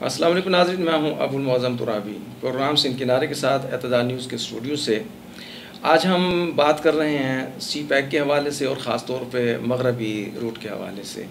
अस्सलाम वालेकुम नाज़रीन, मैं हूं अबुल मौज़म तुराबी, प्रोग्राम सिंध किनारे के साथ एतदाल न्यूज़ के स्टूडियो से। आज हम बात कर रहे हैं सी पैक के हवाले से और ख़ास तौर पे मगरबी रूट के हवाले से।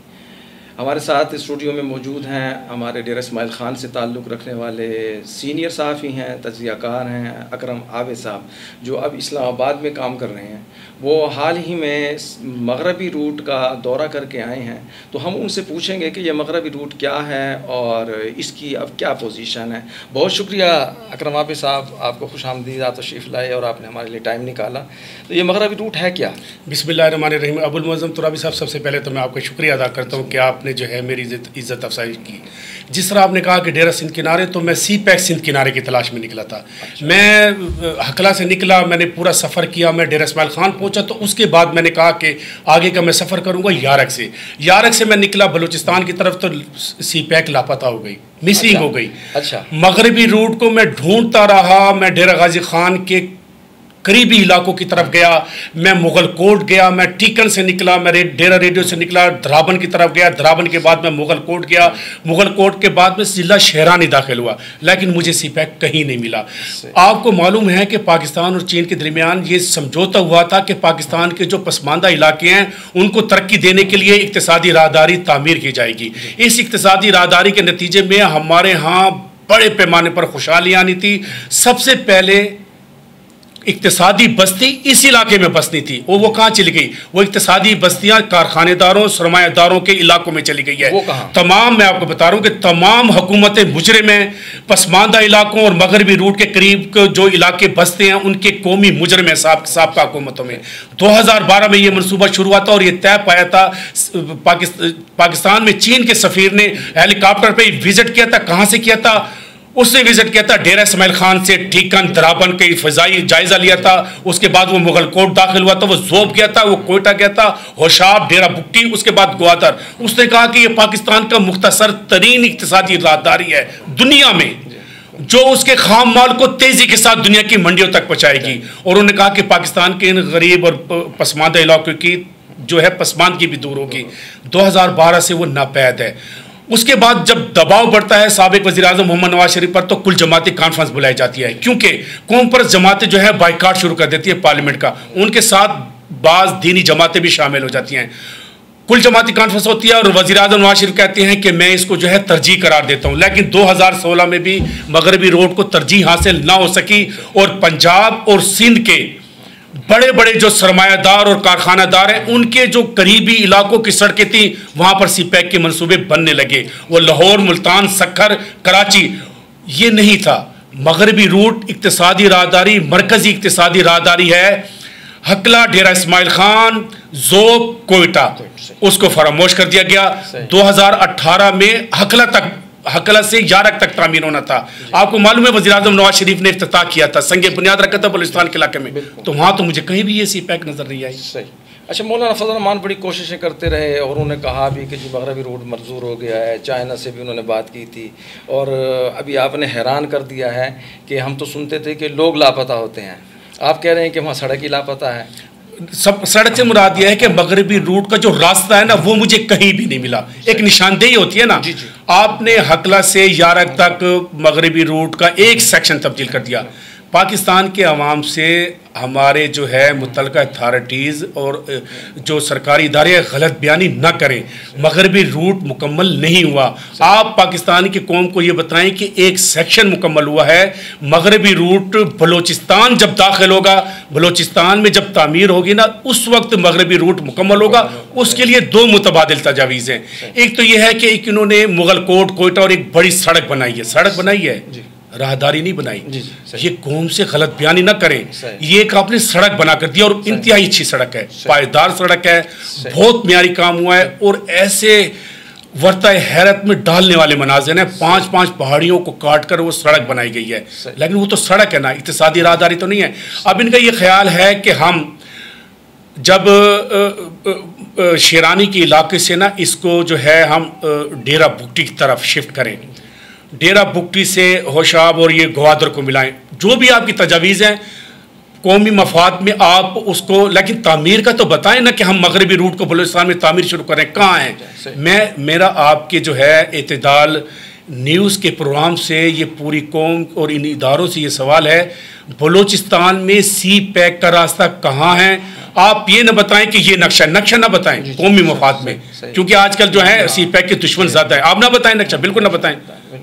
हमारे साथ स्टूडियो में मौजूद हैं हमारे डेरा इस्माइल ख़ान से ताल्लुक़ रखने वाले सीनियर सहाफ़ी हैं, तज्ज़ियाकार हैं अकरम आबिद साहब, जो अब इस्लामाबाद में काम कर रहे हैं। वो हाल ही में मगरबी रूट का दौरा करके आए हैं, तो हम उनसे पूछेंगे कि ये मगरबी रूट क्या है और इसकी अब क्या पोजीशन है। बहुत शुक्रिया अकरम आबिद साहब, आपको खुशामदीद, आप तशरीफ़ लाए और आपने हमारे लिए टाइम निकाला। तो ये मगरबी रूट है क्या? बिस्मिल्लाहिर्रहमानिर्रहीम। अबुल मौज़म तुराबी साहब, सबसे पहले तो मैं आपका शुक्रिया अदा करता हूँ कि आपने जो है मेरी इज़्ज़त अफजाई की। जिस तरह आपने कहा कि डेरा सिंध किनारे, तो मैं सी पैक सिंध किनारे की तलाश में निकला था। मैं हकला से निकला, मैंने पूरा सफ़र किया, मैं डेरा इस्माइल ख़ान पहुंचा, तो उसके बाद मैंने कहा कि आगे का मैं सफ़र करूंगा यारक से मैं निकला बलूचिस्तान की तरफ, तो सी पैक लापता हो गई, मिसिंग हो गई। अच्छा, मगरबी रूट को मैं ढूंढता रहा। मैं डेरा गाजी खान के करीबी इलाकों की तरफ गया, मैं मुगल कोट गया, मैं टीकन से निकला, मैं डेरा रेडियो से निकला, द्राबन की तरफ गया, द्राबन के बाद मैं मुगल कोट गया, मुगल कोट के बाद में ज़िला शहरानी दाखिल हुआ, लेकिन मुझे सी पैक कहीं नहीं मिला। आपको मालूम है कि पाकिस्तान और चीन के दरमियान ये समझौता हुआ था कि पाकिस्तान के जो पसमानदा इलाके हैं उनको तरक्की देने के लिए इक्तिसादी राहदारी तामीर की जाएगी। इस इक्तिसादी राहदारी के नतीजे में हमारे यहाँ बड़े पैमाने पर खुशहाली आनी थी। सबसे पहले इक्तिसादी बस्ती इस इलाके में बसनी थी, और वो कहाँ चली गई? वो इक्तिसादी बस्तियाँ कारखानेदारों, सरमायादारों के इलाकों में चली गई है। वो कहाँ? तमाम, मैं आपको बता रहा हूँ कि तमाम हुकूमतें मुजरिम हैं। पसमानदा इलाकों और मगरबी रूट के करीब जो इलाके बसते हैं उनके कौमी मुजरिम हैं साबका हुकूमतों में। 2012 में ये मनसूबा शुरू हुआ था और ये तय पाया था। पाकिस्तान में चीन के सफ़ीर ने हेलीकॉप्टर पर विजिट किया था। कहाँ से किया था? उसने विजिट किया था डेरा इस्माइल ख़ान से ठीकन द्राबन के फ़िज़ाई जायज़ा लिया था। उसके बाद वो मुगल कोट दाखिल हुआ था, वो ज़ोब गया था, वो कोयटा गया था, होशाब, डेरा बुक्टी, उसके बाद ग्वादर। उसने कहा कि ये पाकिस्तान का मुख्तसर तरीन इक़्तिसादी राहदारी है दुनिया में, जो उसके खाम माल को तेज़ी के साथ दुनिया की मंडियों तक पहुँचाएगी। और उन्होंने कहा कि पाकिस्तान के इन गरीब और पसमानदा इलाकों की जो है पसमानदगी भी दूर होगी। 2012 से वो नापैद है। उसके बाद जब दबाव बढ़ता है साबिक वज़ीर-ए-आज़म मोहम्मद नवाज शरीफ पर, तो कुल जमाती कॉन्फ्रेंस बुलाई जाती है, क्योंकि कौम परस्त जमातें जो है बाइकाट शुरू कर देती है पार्लियामेंट का। उनके साथ बाज़ दीनी जमातें भी शामिल हो जाती हैं। कुल जमाती कॉन्फ्रेंस होती है और वज़ीर-ए-आज़म नवाज शरीफ कहते हैं कि मैं इसको जो है तरजीह करार देता हूँ। लेकिन 2016 में भी मगरबी रोड को तरजीह हासिल ना हो सकी, और पंजाब और सिंध के बड़े बड़े जो सरमायादार और कारखानादार हैं उनके जो करीबी इलाकों की सड़कें थी, वहाँ पर सी पैक के मंसूबे बनने लगे। वो लाहौर, मुल्तान, सक्खर, कराची, ये नहीं था। मगरबी रूट इक्तिसादी राहदारी, मरकज़ी इक्तिसादी राहदारी है। हकला, डेरा इस्माइल ख़ान, ज़ोब, कोयटा, उसको फरामोश कर दिया गया। 2018 में हकला से यारक तक तामीर होना था। आपको मालूम है वज़ीर-ए-आज़म नवाज शरीफ ने इफ्तिताह किया था, संगे बुनियाद रखा था बलूचिस्तान के इलाके में, तो वहाँ तो मुझे कहीं भी ये सी पैक नज़र नहीं आई। सही। अच्छा, मौलाना फजल रहमान बड़ी कोशिशें करते रहे और उन्होंने कहा भी कि जी मगरबी रूट मंजूर हो गया है। चाइना से भी उन्होंने बात की थी, और अभी आपने हैरान कर दिया है कि हम तो सुनते थे कि लोग लापता होते हैं, आप कह रहे हैं कि वहाँ सड़क ही लापता है। सब सड़क से मुराद यह है कि मगरबी रूट का जो रास्ता है ना, वो मुझे कहीं भी नहीं मिला। एक निशानदेही होती है ना, आपने हकला से यारक तक मगरबी रूट का एक सेक्शन तब्दील कर दिया। पाकिस्तान के अवाम से हमारे जो है मुतल्लिका अथॉरिटीज़ और जो सरकारी इदारे गलत बयानी न करें। मगरबी रूट मुकम्मल नहीं हुआ। आप पाकिस्तान की कौम को ये बताएं कि एक सेक्शन मुकम्मल हुआ है। मगरबी रूट बलूचिस्तान जब दाखिल होगा, बलूचिस्तान में जब तामीर होगी ना, उस वक्त मगरबी रूट मुकम्मल होगा। उसके लिए दो मुतबादिल तजावीज़ हैं। एक तो यह है कि एक इन्होंने मुगल कोट, कोयटा और एक बड़ी सड़क बनाई है, राहदारी नहीं बनाई। ये कौम से गलत बयानी ना करें। ये एक आपने सड़क बना कर दिया, और इंतहाई अच्छी सड़क है, पायदार सड़क है, बहुत मियारी काम हुआ है, और ऐसे वर्ता हैरत में डालने वाले मनाज़िर हैं। 5-5 पहाड़ियों को काट कर वो सड़क बनाई गई है, लेकिन वो तो सड़क है ना, इक्तिसादी राहदारी तो नहीं है। अब इनका ये ख्याल है कि हम जब शेरानी के इलाके से ना इसको जो है हम डेरा बुक्टी की तरफ शिफ्ट करें, डेरा बुक्टी से होशाब और ये ग्वादर को मिलाएं, जो भी आपकी तजावीज़ हैं कौमी मफाद में आप उसको, लेकिन तामीर का तो बताएं ना कि हम मगरबी रूट को बलूचिस्तान में तामीर शुरू करें, कहाँ हैं? मेरा आपके जो है एतदाल न्यूज़ के प्रोग्राम से ये पूरी कौम और इन इदारों से ये सवाल है, बलूचिस्तान में सी पैक का रास्ता कहाँ है? आप ये न बताएं कि ये नक्शा न बताएं कौमी मफाद में, क्योंकि आजकल जो है सी पैक के दुश्मन ज़्यादा है। आप ना बताएं नक्शा, बिल्कुल ना बताएं,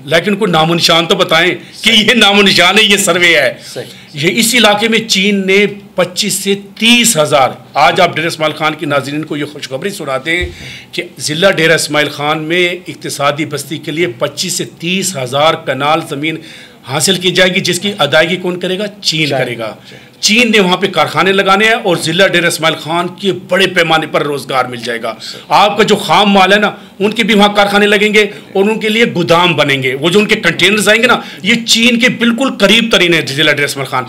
लेकिन कोई नामो निशान तो बताएं कि ये नामो निशान है, ये सर्वे है। ये इस इलाके में चीन ने 25 से 30 हज़ार, आज आप डेरा इस्माइल खान की नाज़रीन को ये खुशखबरी सुनाते हैं कि ज़िला डेरा इस्माइल खान में इक्तिसादी बस्ती के लिए 25 से 30 हज़ार कनाल ज़मीन हासिल की जाएगी, जिसकी अदायगी कौन करेगा? चीन करेगा। चीन ने वहाँ पे कारखाने लगाने हैं और ज़िला डेरा इस्माइल खान के बड़े पैमाने पर रोज़गार मिल जाएगा। आपका जो खाम माल है ना, उनके भी वहाँ कारखाने लगेंगे और उनके लिए गोदाम बनेंगे। वो जो उनके कंटेनर्स आएंगे ना, ये चीन के बिल्कुल करीब तरीन है ज़िला डेरा इस्माइल खान।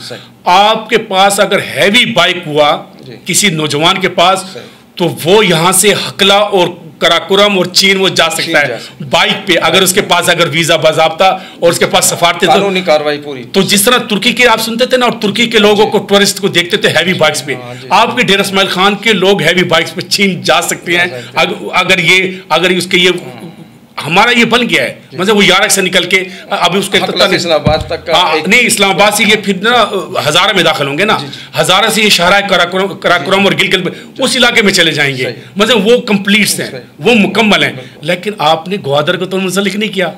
आपके पास अगर हैवी बाइक हुआ किसी नौजवान के पास, तो वो यहाँ से हकला और कराकुरम और चीन वो जा सकता है बाइक पे, अगर उसके पास अगर वीजा बाज़ाब्ता और उसके पास सफारती कानूनी कार्रवाई पूरी। तो जिस तरह तुर्की के आप सुनते थे ना, और तुर्की के लोगों को, टूरिस्ट को देखते थे हैवी बाइक्स पे, आपके डेरा इस्माइल खान के लोग हैवी बाइक्स पे चीन जा सकते हैं। अगर उसके ये हमारा ये बन गया है, मतलब वो यारक से निकल के अभी उसके इस्लामाबाद तक का नहीं, इस्लामाबाद से ये फिर ना हज़ारा में दाखिल होंगे ना, हज़ारा से ये शाहराह कराकुरम और गिलगित उस इलाके में चले जाएंगे, मतलब वो कंप्लीट्स हैं, वो मुकम्मल हैं। लेकिन आपने ग्वादर को तो मुंसलिक नहीं किया।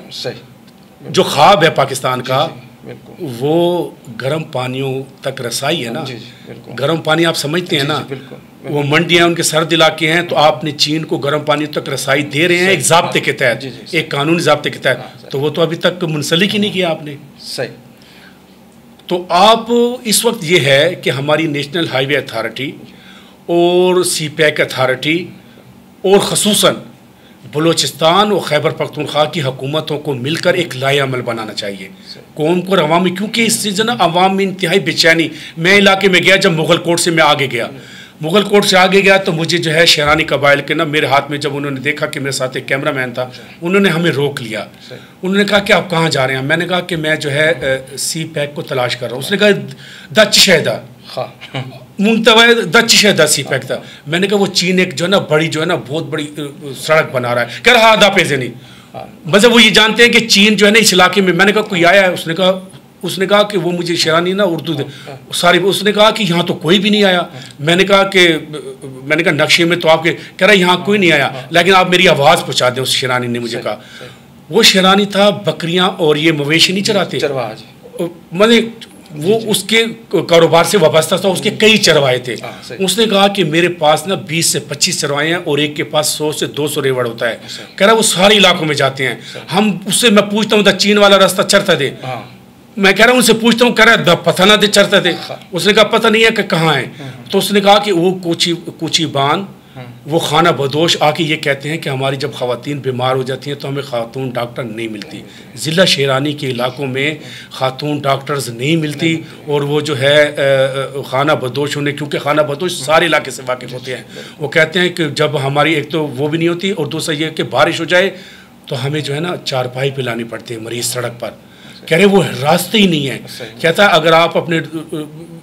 जो ख्वाब है पाकिस्तान का, वो गर्म पानियों तक रसाई है ना। गर्म पानी आप समझते हैं ना, वो मंडियां उनके सर्द इलाके हैं, तो आपने चीन को गर्म पानी तक रसाई दे रहे हैं एक ज़ाब्ते के तहत, एक कानूनी ज़ाब्ते के तहत, तो वो तो अभी तक मुंसलिक ही नहीं किया आपने। सही। तो आप इस वक्त ये है कि हमारी नेशनल हाईवे अथॉरिटी और सी पैक अथॉरिटी और ख़ुसूसन बलूचिस्तान और खैबर पख्तूनख्वा की हुकूमतों को मिलकर एक लाएअमल बनाना चाहिए कौम को और अवाम में, क्योंकि इससे जो ना अवाम में इंतहाई बेचैनी। मैं इलाके में गया जब मुगल कोट से मैं आगे गया, मुगल कोट से आगे गया तो मुझे जो है शहरानी कबाइल के ना, मेरे हाथ में जब उन्होंने देखा कि मेरे साथ एक कैमरा मैन था, उन्होंने हमें रोक लिया। उन्होंने कहा कि आप कहाँ जा रहे हैं? मैंने कहा कि मैं जो है सी पैक को तलाश कर रहा हूँ। उसने कहा दच शहदा मुंतवा दच शहदा सी पैक था। मैंने कहा वो चीन एक जो है ना बड़ी जो है ना बहुत बड़ी सड़क बना रहा है। कह रहा आधा पैसे नहीं, मतलब वो ये जानते हैं कि चीन जो है ना इस इलाके में। मैंने कहा कोई आया है? उसने कहा कि वो मुझे शेरानी ना उर्दू दे सारी। उसने कहा कि यहाँ तो कोई भी नहीं आया। मैंने कहा नक्शे में तो आपके, कह रहा यहाँ कोई नहीं आया, लेकिन आप मेरी आवाज़ पहुँचा दें। उस शेरानी ने मुझे कहा, वो शेरानी था बकरियाँ और ये मवेशी नहीं चराते, मतलब वो उसके कारोबार से वाबस्ता था, उसके कई चरवाए थे। उसने कहा कि मेरे पास ना 20 से 25 चरवाए हैं और एक के पास 100 से 200 रेवड़ होता है। कह रहा वो सारे इलाकों में जाते हैं। हम उससे मैं पूछता हूँ चीन वाला रास्ता चरता दे, मैं कह रहा हूँ उनसे पूछता हूँ, कह रहा पता ना दे चरता थे। उसने कहा पता नहीं है कि कहाँ है। तो उसने कहा कि वो कुची बान, वो खाना बदोश आके ये कहते हैं कि हमारी जब ख़वातीन बीमार हो जाती हैं तो हमें खातून डॉक्टर नहीं मिलती। ज़िला शेरानी के इलाकों में खातून डॉक्टर्स नहीं मिलती और वो जो है खाना बदोश होने, क्योंकि खाना बदोश सारे इलाके से वाकिफ़ होते हैं। वो कहते हैं कि जब हमारी एक तो वो भी नहीं होती और दूसरा ये कि बारिश हो जाए तो हमें जो है ना चारपाई पिलानी पड़ती है मरीज़ सड़क पर। कह रहे वो रास्ते ही नहीं है। कहता अगर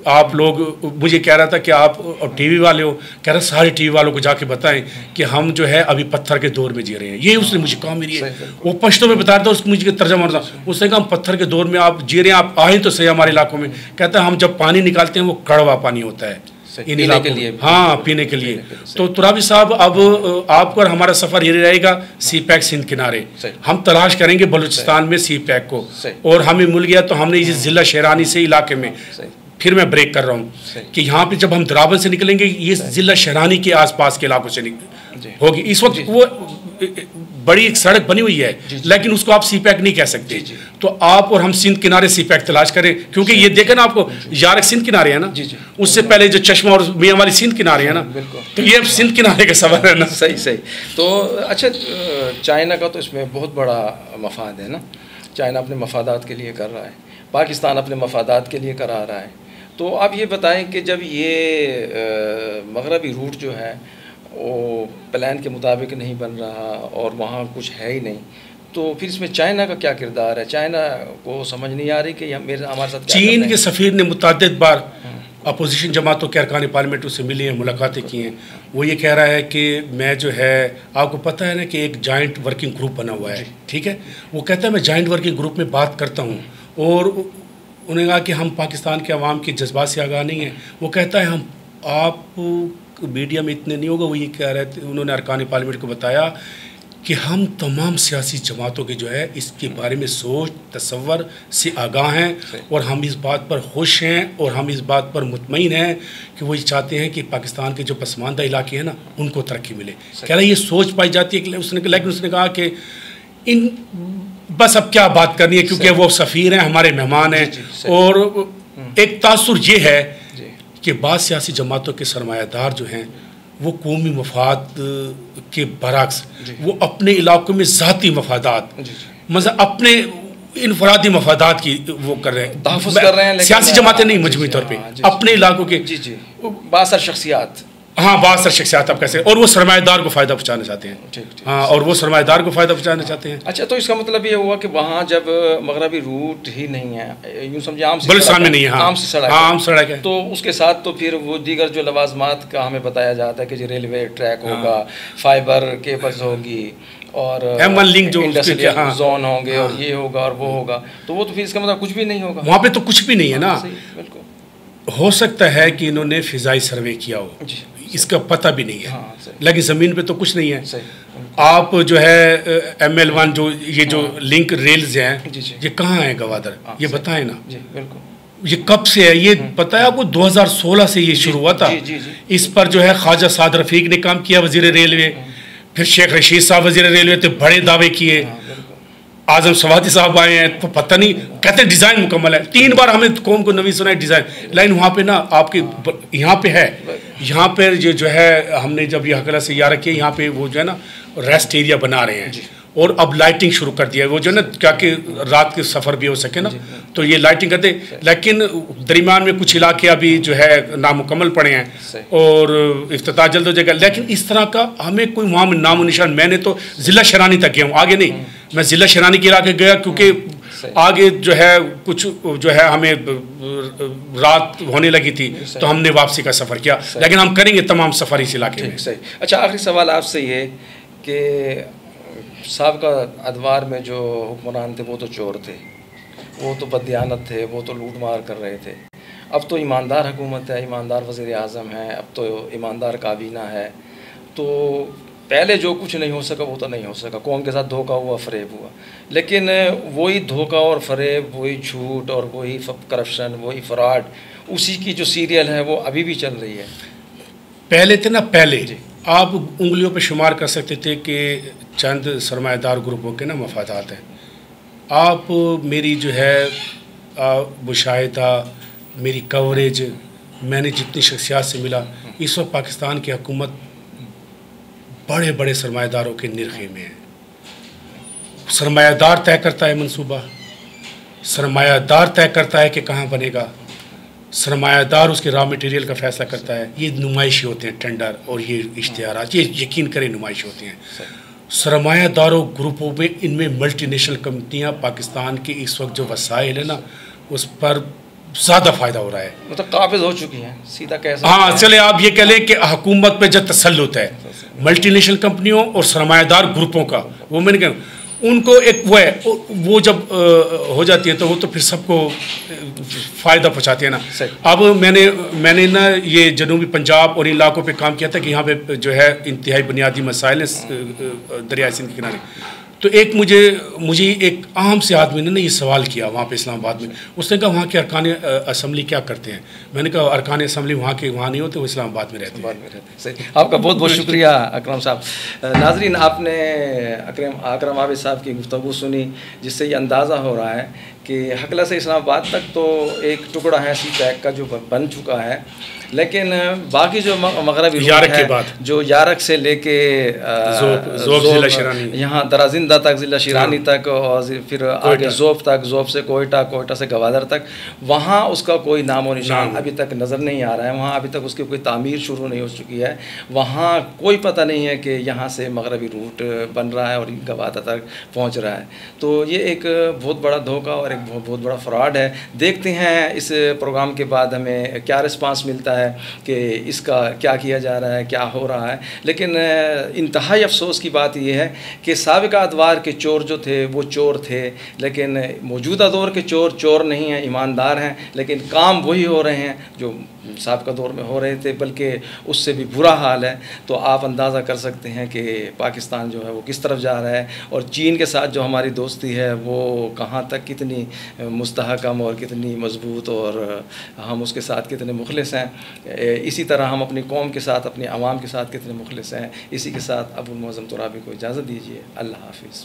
आप लोग, मुझे कह रहा था कि आप टीवी वाले हो, कह रहा सारे टीवी वालों को जाके बताएं कि हम जो है अभी पत्थर के दौर में जी रहे हैं। ये उसने मुझे कहा, मेरी वो पश्तो में बता रहा था, उसको मुझे तर्जमा था। उसने कहा हम पत्थर के दौर में आप जी रहे हैं, आप आए तो सही हमारे इलाकों में। कहता हम जब पानी निकालते हैं वो कड़वा पानी होता है इन इलाकों के लिए, हाँ पीने के लिए। तो तुराबी साहब अब आपको और हमारा सफ़र ये रहेगा सी पैक सिंध किनारे। हम तलाश करेंगे बलूचिस्तान में सी पैक को, और हमें मिल गया तो हमने इस ज़िला शेरानी से इलाके में, फिर मैं ब्रेक कर रहा हूँ कि यहाँ पे जब हम द्रावन से निकलेंगे ये ज़िला शेरानी के आसपास के इलाकों से होगी। इस वक्त वो बड़ी एक सड़क बनी हुई है लेकिन उसको आप सी पैक नहीं कह सकते। तो आप और हम सिंध किनारे सी पैक तलाश करें, क्योंकि ये देखें ना आपको यारक सिंध किनारे है ना, उससे पहले जो चश्मा और मियाँ वाली सिंध किनारे है ना, तो ये अब सिंध किनारे का सवाल है ना। सही सही। तो अच्छा, चाइना का तो इसमें बहुत बड़ा मफाद है ना। चाइना अपने मफादात के लिए कर रहा है, पाकिस्तान अपने मफादात के लिए करा रहा है। तो आप ये बताएं कि जब ये मगरबी रूट जो है वो प्लान के मुताबिक नहीं बन रहा और वहाँ कुछ है ही नहीं, तो फिर इसमें चाइना का क्या किरदार है? चाइना को समझ नहीं आ रही कि हमारे साथ चीन के सफ़ीर ने मुतअद्दिद बार अपोजिशन जमातों के अरकान पार्लियामेंट से मिले हैं, मुलाकातें की हैं। वो ये कह रहा है कि मैं जो है, आपको पता है ना कि एक जॉइंट वर्किंग ग्रुप बना हुआ है, ठीक है। वो कहता है मैं जॉइंट वर्किंग ग्रुप में बात करता हूँ, और उन्होंने कहा कि हम पाकिस्तान के अवाम के जज्बात से आगाह नहीं हैं। वो कहता है हम आप मीडिया में इतने नहीं होगा। वो ये कह रहे थे, उन्होंने अरकान पार्लियामेंट को बताया कि हम तमाम सियासी जमातों के जो है इसके बारे में सोच तसव्वुर से आगाह हैं, और हम इस बात पर खुश हैं, और हम इस बात पर मुतमईन हैं कि वो ये चाहते हैं कि पाकिस्तान के जो पसमानदा इलाके हैं ना, उनको तरक्की मिले। कह रहा ये सोच पाई जाती है कि लेकिन उसने कहा कि इन बस अब क्या बात करनी है, क्योंकि वो सफ़ीर हैं, हमारे मेहमान हैं। और एक तासुर ये है कि बाद सियासी जमातों के सरमायादार जो हैं वो कौमी मफाद के बरक्स वो अपने इलाकों में ज़ाती मफादात, मतलब अपने इनफरादी मफादात की वो कर रहे हैं, तहफ़्फ़ुज़ कर रहे हैं, सियासी जमातें नहीं, मजमूई तौर पे अपने इलाकों के बासर शख्सियात, हाँ बासर शख्सियात आप कैसे, और वो सरमायादार को फ़ायदा पहुँचाना चाहते हैं। हाँ, और वो सरमायादार को फ़ायदा पहुँचाना चाहते हैं। अच्छा, तो इसका मतलब ये हुआ कि वहाँ जब मगरबी रूट ही नहीं है, यूँ समझे आम बलुचिस्तान में नहीं है, आम सड़क है, तो उसके साथ तो फिर वो दीगर जो लवाजमात का हमें बताया जाता है कि जो रेलवे ट्रैक होगा, फाइबर केबल्स होगी, और लिंक जो इंडस्ट्रियल जोन होंगे, और ये होगा और वो होगा, तो वो तो फिर इसका मतलब कुछ भी नहीं होगा। वहाँ पे तो कुछ भी नहीं है ना। बिल्कुल हो सकता है कि इन्होंने फ़िज़ाई सर्वे किया हो, इसका पता भी नहीं है, लेकिन ज़मीन पे तो कुछ नहीं है। आप जो है ML1 जो ये जो लिंक रेल्स हैं, ये कहाँ हैं गवादर, ये बताएं ना। ये कब से है ये पता है आपको? 2016 से ये शुरू हुआ था। इस पर जो है ख्वाजा साद रफ़ीक ने काम किया, वज़ीर रेलवे, फिर शेख रशीद साहब वज़ीर रेलवे थे, बड़े दावे किए। आज़म सवादी साहब आए हैं, तो पता नहीं, कहते हैं डिज़ाइन मुकम्मल है। 3 बार हमें कौम को नवी सुना है डिज़ाइन, लेकिन वहाँ पे ना आपके यहाँ पे है, यहाँ पर ये जो है हमने जब ये हकला से यार किया, यहाँ पे वो जो है ना रेस्ट एरिया बना रहे हैं, और अब लाइटिंग शुरू कर दिया है। वो जो है ना क्या कि रात के सफ़र भी हो सके ना, तो ये लाइटिंग करते, लेकिन दरमियान में कुछ इलाके अभी जो है नामुकम्मल पड़े हैं, और इफ्तिताह जल्द हो जाएगा। लेकिन इस तरह का हमें कोई वहाँ नामो निशान, मैंने तो ज़िला शरानी तक गया हूँ, आगे नहीं। मैं ज़िला शरानी के इलाके गया, क्योंकि आगे जो है कुछ जो है हमें रात होने लगी थी, तो हमने वापसी का सफ़र किया, लेकिन हम करेंगे तमाम सफ़र इस इलाके में। सही। अच्छा, आखिरी सवाल आपसे ये कि साहब का अदवार में जो हुक्मरान थे वो तो चोर थे, वो तो बददियानत थे, वो तो लूट मार कर रहे थे। अब तो ईमानदार हुकूमत है, ईमानदार वज़ीर आज़म है, अब तो ईमानदार काबीना है। तो पहले जो कुछ नहीं हो सका वो तो नहीं हो सका, कौम के साथ धोखा हुआ, फरेब हुआ, लेकिन वही धोखा और फरेब, वही झूठ और वही करप्शन, वही फ्रॉड, उसी की जो सीरियल है वो अभी भी चल रही है। पहले थे ना, पहले आप उंगलियों पे शुमार कर सकते थे कि चंद सरमायादार ग्रुपों के ना मफादात हैं। आप मेरी जो है मुशाहिदा, मेरी कवरेज, मैंने जितनी शख्सियात से मिला, इस वक्त पाकिस्तान की हुकूमत बड़े बड़े सरमायादारों के निरखे में है। सरमायादार तय करता है मंसूबा, सरमायादार तय करता है कि कहाँ बनेगा, सरमायादार उसके रॉ मटेरियल का फ़ैसला करता है। ये नुमाइशी होते हैं, टेंडर और ये इश्तिहारात, ये यकीन करें नुमाइशी होती हैं। सरमायादारों ग्रुपों में, इनमें मल्टीनेशनल कंपनियां, पाकिस्तान के इस वक्त जो वसाइल है ना, उस पर ज़्यादा फ़ायदा हो रहा है, मतलब काबिज हो चुकी हैं, सीधा कह सकते हैं। हाँ, चले आप ये कह लें कि हुकूमत पे जब तसल्लुत है मल्टीनेशनल कंपनियों और सरमायादार ग्रुपों का, वो मैंने कहा उनको एक वो है, वो जब हो जाती है तो वो तो फिर सबको फ़ायदा पहुँचाती है ना। अब मैंने ना ये जनूबी पंजाब और इलाकों पे काम किया था कि यहाँ पे जो है इंतहाई बुनियादी मसाइल हैं दरिया सिंध के किनारे। तो एक मुझे एक आम से आदमी ने ये सवाल किया वहाँ पे इस्लामाबाद में, उसने कहा वहाँ के अरकान असम्बली क्या करते हैं? मैंने कहा अरकान असम्बली वहाँ नहीं होते, वो इस्लामाबाद में रहते हैं। सही, आपका बहुत बहुत शुक्रिया अकरम साहब। नाजरीन, आपने अकरम आबिद साहब की गुफ्तगू सुनी, जिससे ये अंदाज़ा हो रहा है कि हकला से इस्लामाबाद तक तो एक टुकड़ा है सी पैक का जो बन चुका है, लेकिन बाकी जो मगरबी यारक के बाद जो यारक से लेके यहाँ दराजिंदा तक, ज़िला शिरानी तक, और फिर आगे ज़ोफ़ तक, ज़ोफ़ से कोयटा, कोयटा से गवादर तक, वहाँ उसका कोई नाम और निशान अभी तक नज़र नहीं आ रहा है। वहाँ अभी तक उसकी कोई तामीर शुरू नहीं हो चुकी है। वहाँ कोई पता नहीं है कि यहाँ से मगरबी रूट बन रहा है और गवादर तक पहुँच रहा है। तो ये एक बहुत बड़ा धोखा और एक बहुत बड़ा फ्रॉड है। देखते हैं इस प्रोग्राम के बाद हमें क्या रिस्पांस मिलता है कि इसका क्या किया जा रहा है, क्या हो रहा है। लेकिन इंतहाई अफसोस की बात यह है कि साबिका अदवार के चोर जो थे वो चोर थे, लेकिन मौजूदा दौर के चोर चोर नहीं हैं, ईमानदार हैं, लेकिन काम वही हो रहे हैं जो साबिका दौर में हो रहे थे, बल्कि उससे भी बुरा हाल है। तो आप अंदाज़ा कर सकते हैं कि पाकिस्तान जो है वो किस तरफ जा रहा है, और चीन के साथ जो हमारी दोस्ती है वो कहाँ तक कितनी मुस्तहकम और कितनी मजबूत, और हम उसके साथ कितने मुखलिस हैं। इसी तरह हम अपनी कौम के साथ, अपनी आवाम के साथ कितने मुखलिस हैं। इसी के साथ अबुल मुअज़्ज़म तुराबी को इजाज़त दीजिए। अल्लाह हाफ़िज़।